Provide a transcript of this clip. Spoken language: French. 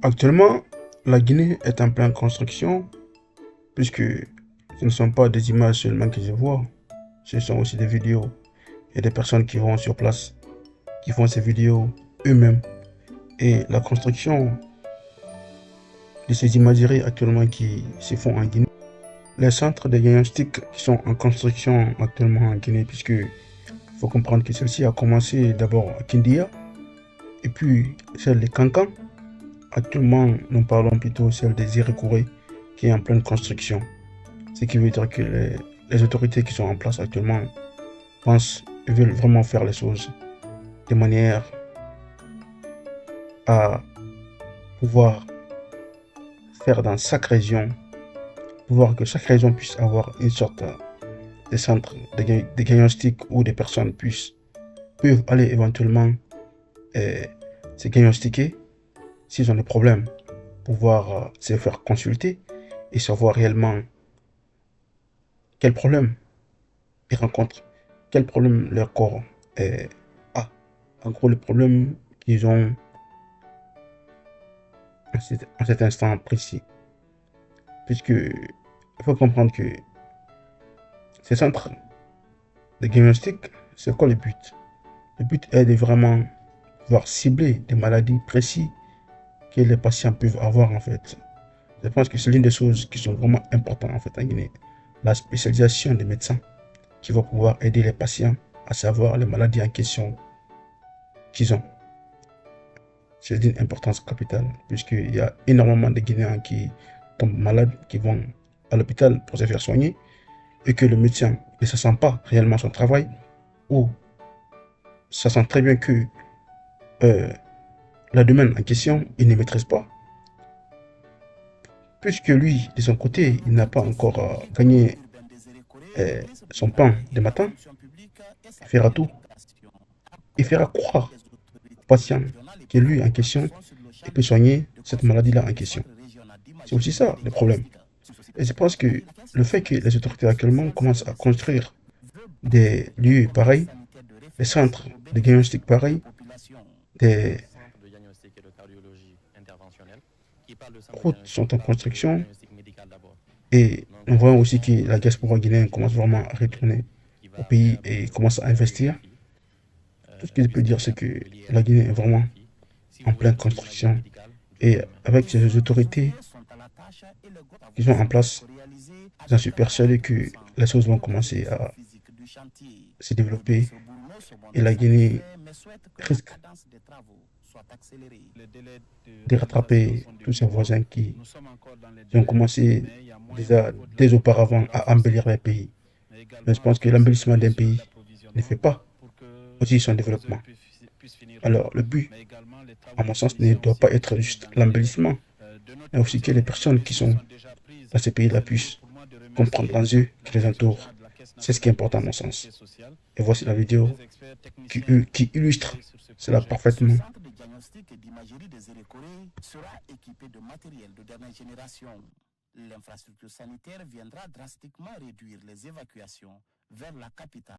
Actuellement, la Guinée est en pleine construction, puisque ce ne sont pas des images seulement que je vois, ce sont aussi des vidéos. Il y a des personnes qui vont sur place, qui font ces vidéos eux-mêmes. Et la construction de ces imageries actuellement qui se font en Guinée, les centres de diagnostic qui sont en construction actuellement en Guinée, puisque il faut comprendre que celle-ci a commencé d'abord à Kindia, et puis celle de Kankan. Actuellement, nous parlons plutôt celle des Irékouré, qui est en pleine construction. Ce qui veut dire que les autorités qui sont en place actuellement pensent, veulent vraiment faire les choses de manière à pouvoir faire dans chaque région, pouvoir que chaque région puisse avoir une sorte de centre de diagnostic où des personnes peuvent aller éventuellement se diagnostiquer s'ils ont des problèmes, pouvoir se faire consulter et savoir réellement quel problème ils rencontrent, quel problème leur corps a. En gros, le problème qu'ils ont en cet instant précis. Puisque il faut comprendre que ces centres de diagnostic, c'est quoi le but? Le but est de vraiment pouvoir cibler des maladies précises que les patients peuvent avoir en fait. Je pense que c'est l'une des choses qui sont vraiment importantes en fait en Guinée. La spécialisation des médecins qui vont pouvoir aider les patients à savoir les maladies en question qu'ils ont. C'est d'une importance capitale, puisqu'il y a énormément de Guinéens qui tombent malades, qui vont à l'hôpital pour se faire soigner, et que le médecin ne se sent pas réellement son travail, ou ça sent très bien que euh, la domaine en question, il ne maîtrise pas, puisque lui, de son côté, il n'a pas encore gagné son pain de matin, il fera tout, il fera croire au patient que lui en question, il peut soigner cette maladie-là en question. C'est aussi ça le problème. Et je pense que le fait que les autorités actuellement commencent à construire des lieux pareils, des centres de diagnostic pareils, des routes sont en construction et nous voyons aussi que la diaspora guinéenne commence vraiment à retourner au pays et commence à investir. Tout ce que je peux dire, c'est que la Guinée est vraiment en pleine construction et avec ces autorités qui sont en place, j'en suis persuadé que les choses vont commencer à se développer et la Guinée risque de rattraper tous ses voisins qui ont commencé déjà dès auparavant à embellir les pays. Mais je pense que l'embellissement d'un pays ne fait pas aussi son développement. Alors le but, à mon sens, ne doit pas être juste l'embellissement, mais aussi que les personnes qui sont dans ces pays-là puissent comprendre l'enjeu qui les entoure. C'est ce qui est important à mon sens. Et voici la vidéo qui illustre cela parfaitement. Sera équipé de matériel de dernière génération. L'infrastructure sanitaire viendra drastiquement réduire les évacuations vers la capitale.